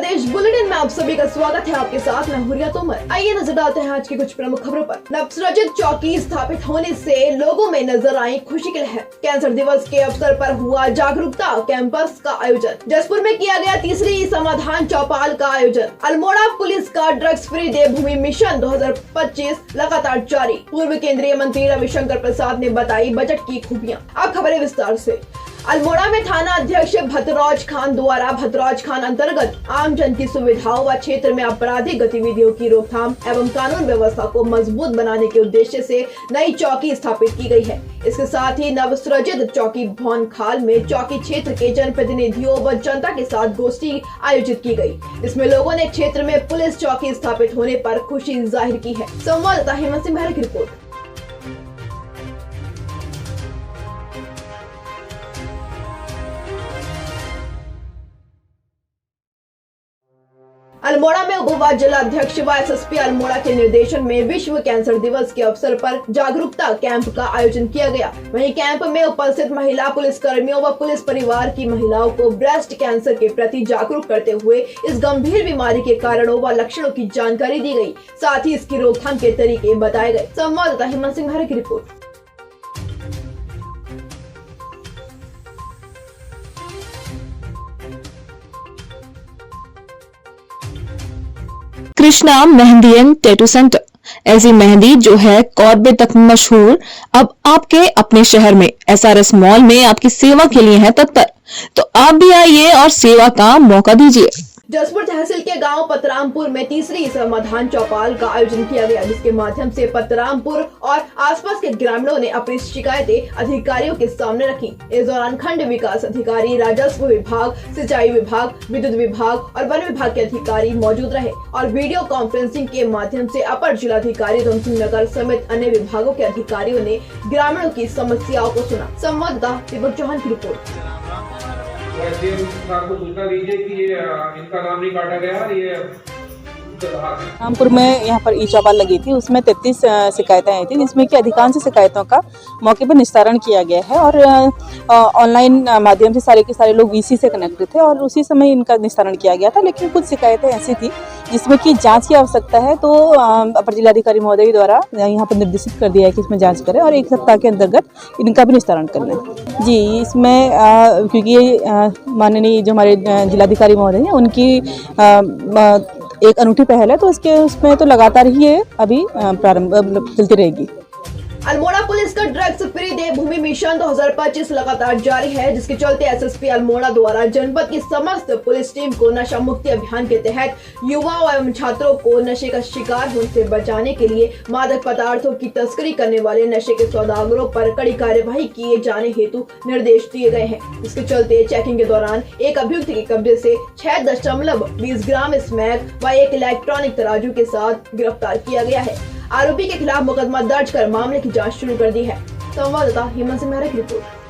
प्रदेश bulletin में आप सभी का स्वागत है। आपके साथ मैं हुरिया तोमर। आइए नजर डालते हैं आज की कुछ प्रमुख खबरों पर। नवसृजित चौकी स्थापित होने से लोगों में नजर आई खुशी की लहर। कैंसर दिवस के अवसर पर हुआ जागरूकता कैंपस का आयोजन। जसपुर में किया गया तीसरी समाधान चौपाल का आयोजन। अल्मोड़ा पुलिस का ड्रग्स फ्री देवभूमि मिशन 2025 लगातार जारी। पूर्व केंद्रीय मंत्री रविशंकर प्रसाद ने बताई बजट की खूबियां। अब खबरें विस्तार से। अल्मोड़ा में थाना अध्यक्ष भतरौज खान द्वारा भतरौज खान अंतर्गत आम जन की सुविधाओं व क्षेत्र में आपराधिक गतिविधियों की रोकथाम एवं कानून व्यवस्था को मजबूत बनाने के उद्देश्य से नई चौकी स्थापित की गई है। इसके साथ ही नवसृजित चौकी भौनखाल में चौकी क्षेत्र के जनप्रतिनिधियों व जनता के साथ गोष्ठी आयोजित की गई। इसमें लोगों ने क्षेत्र में पुलिस चौकी स्थापित होने पर खुशी जाहिर की है। संवाददाता हेमंत सिंह की रिपोर्ट। अल्मोड़ा में उपवास जिला अध्यक्ष व एसएसपी अल्मोड़ा के निर्देशन में विश्व कैंसर दिवस के अवसर पर जागरूकता कैंप का आयोजन किया गया। वहीं कैंप में उपस्थित महिला पुलिस कर्मियों व पुलिस परिवार की महिलाओं को ब्रेस्ट कैंसर के प्रति जागरूक करते हुए इस गंभीर बीमारी के कारणों व लक्षणों की जानकारी दी गई। साथ ही इसकी रोकथाम के तरीके बताए गए। संवाददाता हेमंत सिंह की report. Krishna mehndi and tattoo centre. ऐसी मेहंदी जो है कॉर्बे तक मशहूर, अब आपके अपने शहर में एसआरएस मॉल में आपकी सेवा के लिए है तत्पर। तो आप भी आइए और सेवा का मौका दीजिए। जसपुर तहसील के गांव पतरामपुर में तीसरी समाधान चौपाल का आयोजन किया गया, जिसके माध्यम से पतरामपुर और आसपास के ग्रामीणों ने अपनी शिकायतें अधिकारियों के सामने रखी। इस दौरान खंड विकास अधिकारी, राजस्व विभाग, सिंचाई विभाग, विद्युत विभाग और वन विभाग के अधिकारी मौजूद रहे और वीडियो कॉन्फ्रेंसिंग के माध्यम से अपर जिलाधिकारी धमसिंह नगर समेत अन्य विभागों के अधिकारियों ने ग्रामीणों की समस्याओं को सुना। संवाददाता दीपक चौहान की रिपोर्ट। को सूचना दीजिए कि ये इनका नाम नहीं काटा गया। ये रामपुर में यहाँ पर ई चौपाल लगी थी, उसमें 33 शिकायतें आई थी, जिसमें कि अधिकांश शिकायतों का मौके पर निस्तारण किया गया है और ऑनलाइन माध्यम से सारे के सारे लोग वीसी से कनेक्टेड थे और उसी समय इनका निस्तारण किया गया था। लेकिन कुछ शिकायतें ऐसी थी जिसमें कि जांच की आवश्यकता है, तो अपर जिलाधिकारी महोदय द्वारा यहाँ पर निर्देशित कर दिया है कि इसमें जाँच करें और 1 सप्ताह के अंतर्गत इनका भी निस्तारण कर लें। जी, इसमें क्योंकि माननीय जो हमारे जिलाधिकारी महोदय हैं उनकी एक अनूठी पहल है, तो उसमें तो लगातार ही ये अभी प्रारंभ चलती रहेगी। अल्मोड़ा पुलिस का ड्रग्स फ्री देवभूमि मिशन 2025 लगातार जारी है, जिसके चलते एसएसपी अल्मोड़ा द्वारा जनपद की समस्त पुलिस टीम को नशा मुक्ति अभियान के तहत युवाओं एवं छात्रों को नशे का शिकार होने से बचाने के लिए मादक पदार्थों की तस्करी करने वाले नशे के सौदागरों पर कड़ी कार्यवाही किए जाने हेतु निर्देश दिए गए हैं। इसके चलते चेकिंग के दौरान एक अभियुक्त के कब्जे से 6.20 ग्राम स्मैक व एक इलेक्ट्रॉनिक तराजू के साथ गिरफ्तार किया गया है। आरोपी के खिलाफ मुकदमा दर्ज कर मामले की जांच शुरू कर दी है। संवाददाता हेमंत सिंह की रिपोर्ट।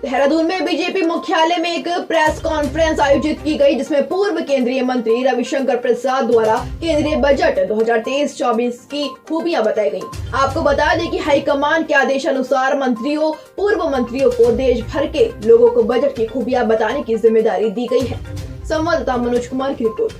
देहरादून में बीजेपी मुख्यालय में एक प्रेस कॉन्फ्रेंस आयोजित की गई, जिसमें पूर्व केंद्रीय मंत्री रविशंकर प्रसाद द्वारा केंद्रीय बजट 2023-24 की खूबियां बताई गई। आपको बता दें कि हाईकमान के आदेश अनुसार मंत्रियों, पूर्व मंत्रियों को देश भर के लोगों को बजट की खूबियां बताने की जिम्मेदारी दी गई है। संवाददाता मनोज कुमार की रिपोर्ट।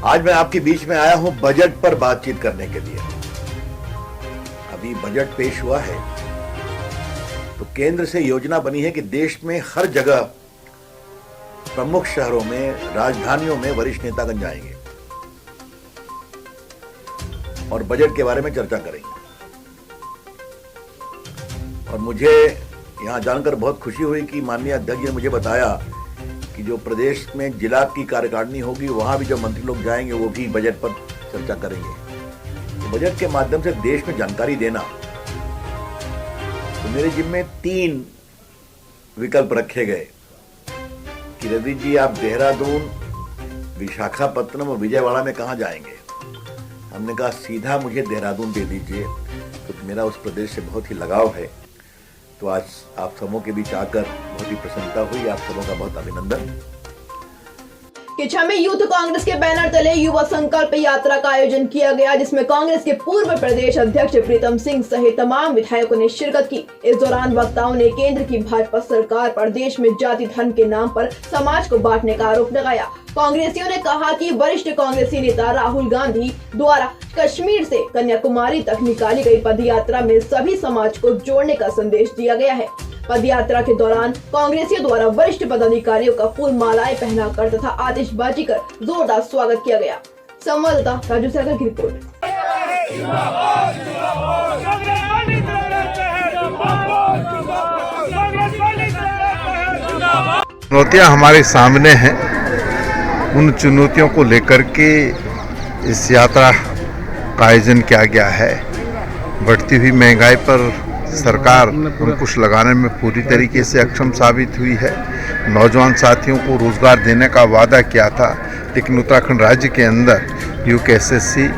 आज मैं आपके बीच में आया हूं बजट पर बातचीत करने के लिए। अभी बजट पेश हुआ है तो केंद्र से योजना बनी है कि देश में हर जगह प्रमुख शहरों में, राजधानियों में वरिष्ठ नेतागण जाएंगे और बजट के बारे में चर्चा करेंगे। और मुझे यहां जानकर बहुत खुशी हुई कि माननीय अध्यक्ष ने मुझे बताया कि जो प्रदेश में जिला की कार्यकारिणी होगी वहां भी जो मंत्री लोग जाएंगे वो भी बजट पर चर्चा करेंगे। तो बजट के माध्यम से देश में जानकारी देना, तो मेरे जिम्मे 3 विकल्प रखे गए कि रवि जी आप देहरादून, विशाखापत्तनम और विजयवाड़ा में कहाँ जाएंगे। हमने कहा सीधा मुझे देहरादून दे दीजिए, तो मेरा उस प्रदेश से बहुत ही लगाव है। तो आज आप सबों के बीच आकर बहुत ही प्रसन्नता हुई। आप सबों का बहुत अभिनंदन। किच्छा में यूथ कांग्रेस के बैनर तले युवा संकल्प यात्रा का आयोजन किया गया, जिसमें कांग्रेस के पूर्व प्रदेश अध्यक्ष प्रीतम सिंह सहित तमाम विधायकों ने शिरकत की। इस दौरान वक्ताओं ने केंद्र की भाजपा सरकार पर देश में जाति धर्म के नाम पर समाज को बांटने का आरोप लगाया। कांग्रेसियों ने कहा कि वरिष्ठ कांग्रेसी नेता राहुल गांधी द्वारा कश्मीर से कन्याकुमारी तक निकाली गई पदयात्रा में सभी समाज को जोड़ने का संदेश दिया गया है। पदयात्रा के दौरान कांग्रेसियों द्वारा वरिष्ठ पदाधिकारियों का फूल मालाएं पहनाकर तथा आतिशबाजी कर जोरदार स्वागत किया गया। संवाददाता राजू सहगल की रिपोर्ट। चुनौतियां हमारे सामने हैं, उन चुनौतियों को लेकर के इस यात्रा का आयोजन किया गया है। बढ़ती हुई महंगाई पर सरकार अंकुश लगाने में पूरी तरीके से अक्षम साबित हुई है। नौजवान साथियों को रोजगार देने का वादा किया था, लेकिन उत्तराखंड राज्य के अंदर यूकेएसएससी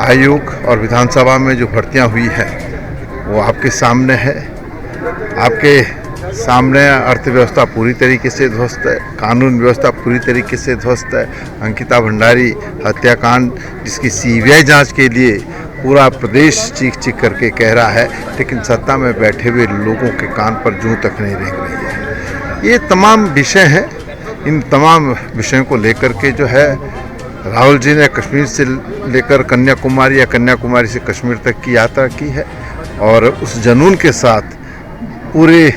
आयोग और विधानसभा में जो भर्तियां हुई हैं वो आपके सामने है। आपके सामने अर्थव्यवस्था पूरी तरीके से ध्वस्त है, कानून व्यवस्था पूरी तरीके से ध्वस्त है। अंकिता भंडारी हत्याकांड, जिसकी सीबीआई जांच के लिए पूरा प्रदेश चीख चीख करके कह रहा है, लेकिन सत्ता में बैठे हुए लोगों के कान पर जूं तक नहीं रेंग रही है। ये तमाम विषय हैं। इन तमाम विषयों को लेकर के जो है राहुल जी ने कश्मीर से लेकर कन्याकुमारी या कन्याकुमारी से कश्मीर तक की यात्रा की है, और उस जनून के साथ पूरे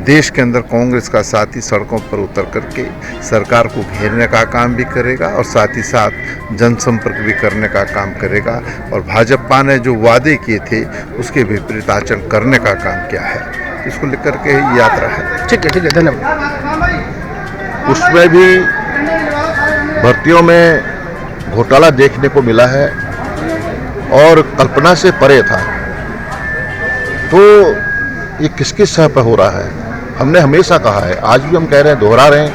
देश के अंदर कांग्रेस का साथी सड़कों पर उतर करके सरकार को घेरने का काम भी करेगा और साथ ही साथ जनसंपर्क भी करने का काम करेगा। और भाजपा ने जो वादे किए थे उसके विपरीत आचरण करने का काम किया है, इसको लेकर के ही यात्रा है। ठीक है, धन्यवाद। उसमें भी भर्तियों में घोटाला देखने को मिला है और कल्पना से परे था। तो ये किसकी सह पर हो रहा है? हमने हमेशा कहा है, आज भी हम कह रहे हैं, दोहरा रहे हैं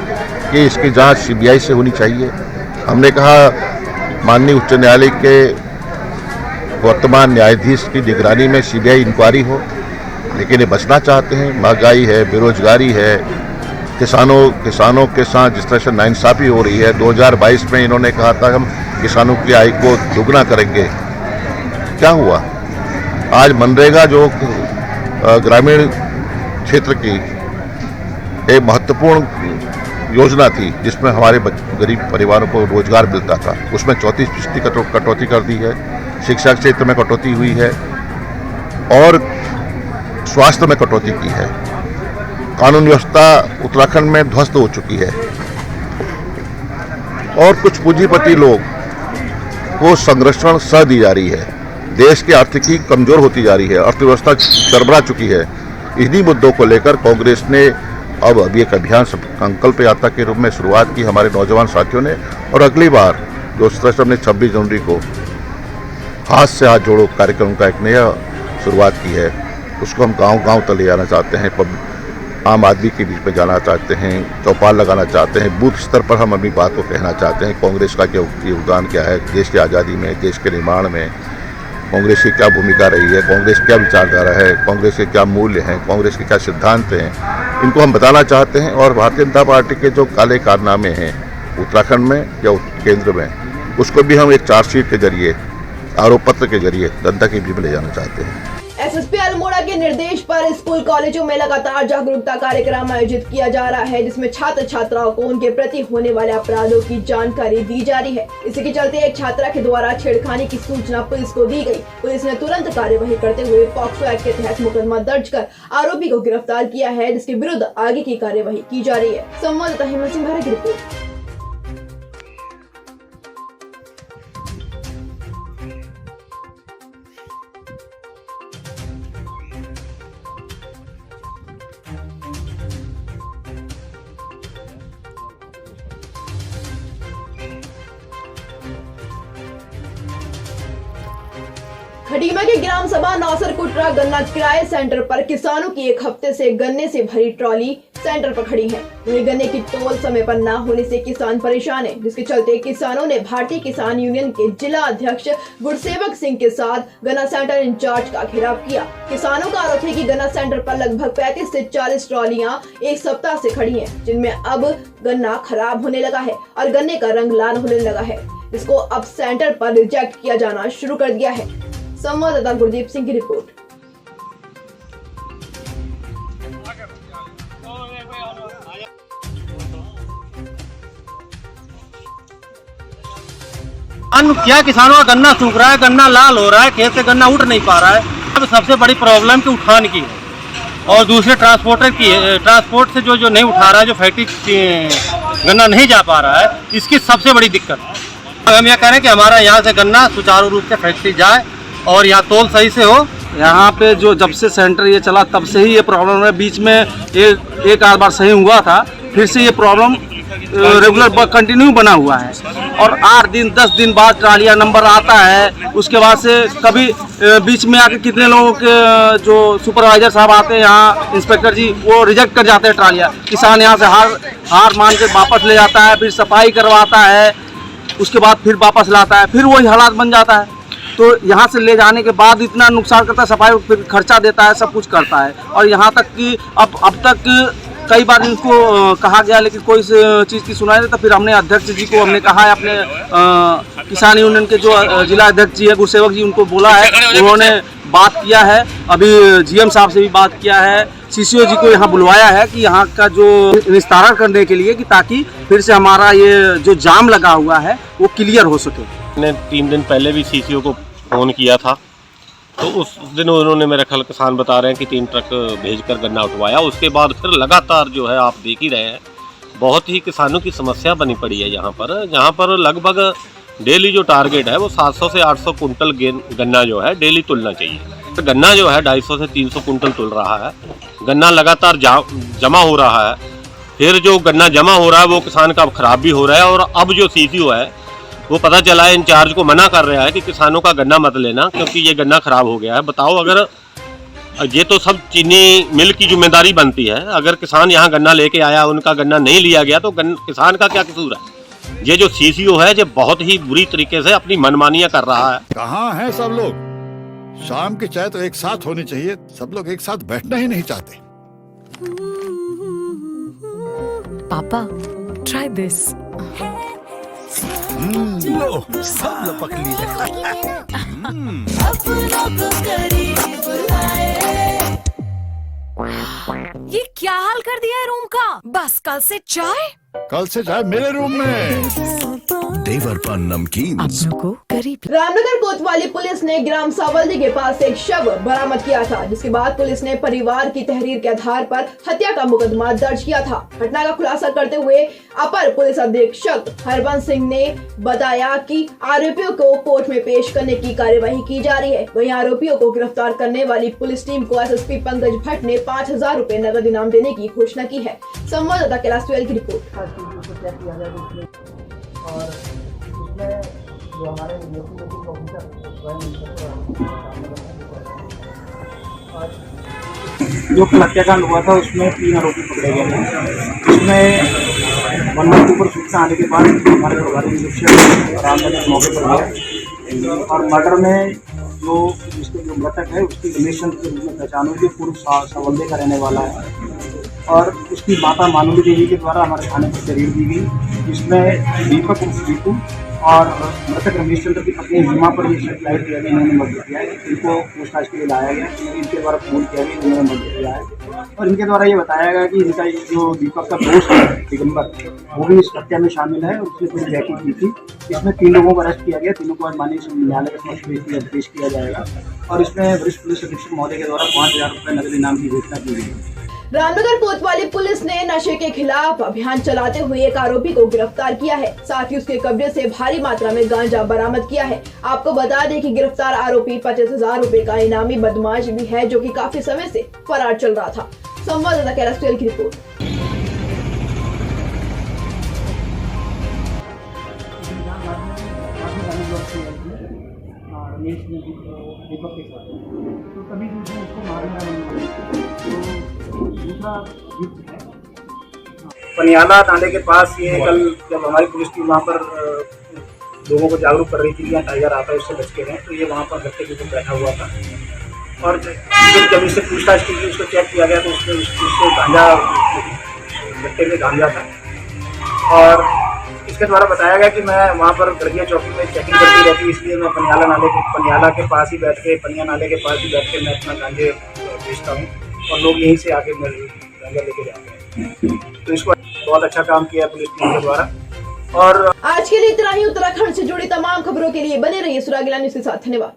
कि इसकी जांच सीबीआई से होनी चाहिए। हमने कहा माननीय उच्च न्यायालय के वर्तमान न्यायाधीश की निगरानी में सीबीआई इंक्वायरी हो, लेकिन ये बचना चाहते हैं। महंगाई है, बेरोजगारी है, किसानों के साथ जिस तरह से नाइंसाफी हो रही है। 2022 में इन्होंने कहा था हम किसानों की आय को दुगना करेंगे, क्या हुआ? आज मनरेगा जो ग्रामीण क्षेत्र की एक महत्वपूर्ण योजना थी, जिसमें हमारे गरीब परिवारों को रोजगार मिलता था, उसमें 34% कटौती कर दी है। शिक्षा क्षेत्र में कटौती हुई है और स्वास्थ्य में कटौती की है। कानून व्यवस्था उत्तराखंड में ध्वस्त हो चुकी है और कुछ पूंजीपति लोग को संरक्षण सह दी जा रही है। देश की आर्थिकी कमजोर होती जा रही है, अर्थव्यवस्था चरमरा चुकी है। इन्हीं मुद्दों को लेकर कांग्रेस ने अब अभी एक अभियान संकल्प यात्रा के रूप में शुरुआत की हमारे नौजवान साथियों ने, और अगली बार जो हमने 26 जनवरी को हाथ से हाथ जोड़ो कार्यक्रम का एक नया शुरुआत की है, उसको हम गांव-गांव तक ले जाना चाहते हैं, आम आदमी के बीच में जाना चाहते हैं, चौपाल लगाना चाहते हैं, बूथ स्तर पर हम अपनी बात को कहना चाहते हैं। कांग्रेस का क्या योगदान क्या है देश की आज़ादी में, देश के निर्माण में, कांग्रेस की क्या भूमिका रही है, कांग्रेस क्या विचारधारा है, कांग्रेस के क्या मूल्य हैं, कांग्रेस के क्या सिद्धांत हैं, इनको हम बताना चाहते हैं। और भारतीय जनता पार्टी के जो काले कारनामे हैं उत्तराखंड में या केंद्र में, उसको भी हम एक चार्जशीट के जरिए, आरोप पत्र के जरिए जनता के बीच में ले जाना चाहते हैं। एसएसपी अल्मोड़ा के निर्देश पर स्कूल कॉलेजों में लगातार जागरूकता कार्यक्रम आयोजित किया जा रहा है, जिसमें छात्र छात्राओं को उनके प्रति होने वाले अपराधों की जानकारी दी जा रही है। इसी के चलते एक छात्रा के द्वारा छेड़खानी की सूचना पुलिस को दी गई। पुलिस ने तुरंत कार्यवाही करते हुए पॉक्सो एक्ट के तहत मुकदमा दर्ज कर आरोपी को गिरफ्तार किया है, जिसके विरुद्ध आगे की कार्यवाही की जा रही है। संवाददाता हेमंत सिंह भारे की रिपोर्ट। खटीमा के ग्राम सभा नौसर कुटरा गन्ना किराए सेंटर पर किसानों की एक हफ्ते से गन्ने से भरी ट्रॉली सेंटर पर खड़ी हैं। वहीं गन्ने की तोल समय पर न होने से किसान परेशान हैं, जिसके चलते किसानों ने भारतीय किसान यूनियन के जिला अध्यक्ष गुरसेवक सिंह के साथ गन्ना सेंटर इंचार्ज का घेराव किया। किसानों का आरोप है कि गन्ना सेंटर पर लगभग 35 से 40 ट्रॉलियां एक सप्ताह से खड़ी हैं, जिनमें अब गन्ना खराब होने लगा है और गन्ने का रंग लाल होने लगा है, जिसको अब सेंटर पर रिजेक्ट किया जाना शुरू कर दिया है। संवाददाता गुरदीप सिंह की रिपोर्ट। क्या किसानों का गन्ना सूख रहा है, गन्ना लाल हो रहा है, खेत से गन्ना उठ नहीं पा रहा है। अब सबसे बड़ी प्रॉब्लम की उठान की है और दूसरे ट्रांसपोर्टर की है। ट्रांसपोर्ट से जो नहीं उठा रहा है, जो फैक्ट्री गन्ना नहीं जा पा रहा है, इसकी सबसे बड़ी दिक्कत। हम यह कह रहे हैं कि हमारा यहाँ से गन्ना सुचारू रूप से फैक्ट्री जाए और यहाँ तोल सही से हो। यहाँ पे जो जब से सेंटर ये चला तब से ही ये प्रॉब्लम है। बीच में एक आध बार सही हुआ था, फिर से ये प्रॉब्लम रेगुलर कंटिन्यू बना हुआ है और 8 दिन 10 दिन बाद ट्रालिया नंबर आता है। उसके बाद से कभी बीच में आके कितने लोगों के जो सुपरवाइजर साहब आते हैं यहाँ, इंस्पेक्टर जी, वो रिजेक्ट कर जाते हैं ट्रालिया। किसान यहाँ से हार मान के वापस ले जाता है, फिर सफाई करवाता है, उसके बाद फिर वापस लाता है, फिर वही हालात बन जाता है। तो यहाँ से ले जाने के बाद इतना नुकसान करता है, सफाई फिर खर्चा देता है, सब कुछ करता है। और यहाँ तक कि अब तक कई बार इनको कहा गया लेकिन कोई चीज़ की सुनाई नहीं। तो फिर हमने अध्यक्ष जी को हमने कहा है, अपने किसान यूनियन के जो जिला अध्यक्ष जी है गुरसेवक जी, उनको बोला है, उन्होंने बात किया है। अभी जीएम साहब से भी बात किया है, सीसीओ जी को यहाँ बुलवाया है कि यहाँ का जो निस्तारण करने के लिए, कि ताकि फिर से हमारा ये जो जाम लगा हुआ है वो क्लियर हो सके। मैंने 3 दिन पहले भी सीसीओ को फ़ोन किया था, तो उस दिन उन्होंने, मेरे ख्याल किसान बता रहे हैं कि 3 ट्रक भेजकर गन्ना उठवाया। उसके बाद फिर लगातार जो है आप देख ही रहे हैं, बहुत ही किसानों की समस्या बनी पड़ी है यहाँ पर। जहाँ पर लगभग डेली जो टारगेट है वो 700 से 800 कुंटल गन्ना जो है डेली तुलना चाहिए। तो गन्ना जो है 250 से 300 कुंटल तुल रहा है। गन्ना लगातार जमा हो रहा है। फिर जो गन्ना जमा हो रहा है वो किसान का अब ख़राब भी हो रहा है। और अब जो सीसीओ है वो पता चला है इंचार्ज को मना कर रहा है कि किसानों का गन्ना मत लेना, क्योंकि ये गन्ना खराब हो गया है। बताओ, अगर ये तो सब चीनी मिल की जिम्मेदारी बनती है। अगर किसान यहाँ गन्ना लेके आया, उनका गन्ना नहीं लिया गया, तो किसान का क्या कसूर है? ये जो सीसीओ है ये बहुत ही बुरी तरीके से अपनी मनमानियां कर रहा है। कहाँ हैं सब लोग? शाम की चाय तो एक साथ होनी चाहिए, सब लोग एक साथ बैठना ही नहीं चाहते। पापा, try this. लो, सब लपक लिए। ये क्या हाल कर दिया है रूम का? बस कल से चाय? कल से चाय मेरे रूम में। देवरपन नमकीन को करीब। रामनगर कोतवाली पुलिस ने ग्राम सावल्दी के पास एक शव बरामद किया था, जिसके बाद पुलिस ने परिवार की तहरीर के आधार पर हत्या का मुकदमा दर्ज किया था। घटना का खुलासा करते हुए अपर पुलिस अधीक्षक हरबंस सिंह ने बताया कि आरोपियों को कोर्ट में पेश करने की कार्यवाही की जा रही है। वहीं आरोपियों को गिरफ्तार करने वाली पुलिस टीम को एसएसपी पंकज भट्ट ने 5000 रुपए नगद इनाम देने की घोषणा की है। संवाददाता कैलाश गोयल की रिपोर्ट। और उसमें जो हमारे जो हत्याकांड हुआ था उसमें 3 आरोपी पकड़े गए हैं। उसमें 1 मंथ ऊपर सूचना आने के बाद हमारे प्रभारी निरीक्षक रामनगर मौके पर गए और मर्डर में जो मृतक है उसकी रमेश चंद्र के रूप में पहचान हुई, जो पूर्व सावल्दे का रहने वाला है। और उसकी माता मानुली देवी के द्वारा हमारे थाने पर तहरीर दी गई, जिसमें दीपक उर्फ दीपू और मृतक रमेश चंद्र की पत्नी हिमा पर ये शक लाइट किया गया, इन्होंने मर्डर किया है। इनको पूछताछ के लिए लाया गया, इनके द्वारा फोन किया गया, इन्होंने मर्डर किया है। और इनके द्वारा ये बताया गया कि इनका जो दीपक का दोस्त है दिगंबर, वो भी इस हत्या में शामिल है और उसने पूरी रैकेट की थी। इसमें 3 लोगों को अरेस्ट किया गया, तीनों को आज माननीय न्यायालय के समक्ष पेश किया जाएगा। और इसमें वरिष्ठ पुलिस अधीक्षक महोदय के द्वारा 5000 रुपये नगद इनाम की घोषणा की गई। रामनगर कोतवाली पुलिस ने नशे के खिलाफ अभियान चलाते हुए एक आरोपी को गिरफ्तार किया है। साथ ही उसके कब्जे से भारी मात्रा में गांजा बरामद किया है। आपको बता दें कि गिरफ्तार आरोपी 25,000 रुपए का इनामी बदमाश भी है, जो कि काफी समय से फरार चल रहा था। संवाददाता कैलाश गोयल की रिपोर्ट। दीपक के साथ तो तभी उसको मारना तो दूसरा युक्त है पनियाला नाले के पास ये कल जब हमारी पुलिस टीम वहाँ पर लोगों को जागरूक कर रही थी, यहाँ टाइगर आता है उससे बच के रहें, तो ये वहाँ पर गट्टे के ऊपर बैठा हुआ था। और जब इससे पूछताछ की उसको चेक किया गया तो उससे गांजा, गट्टे में गांजा था। और इसके द्वारा बताया गया कि मैं वहाँ पर गड़गिया चौकी में चेकिंग करती रहती, इसलिए मैं पनियाला के पास ही बैठ के, पनिया नाले के पास ही बैठ के मैं अपना गांजे बेचता हूँ और लोग यहीं से आके मेरे गांजा लेके जाते हैं। तो इसको बहुत अच्छा काम किया है पुलिस टीम के द्वारा। और आज के लिए इतना ही। उत्तराखंड से जुड़ी तमाम खबरों के लिए बने रहिए सुरागीला न्यूज़ के साथ। धन्यवाद।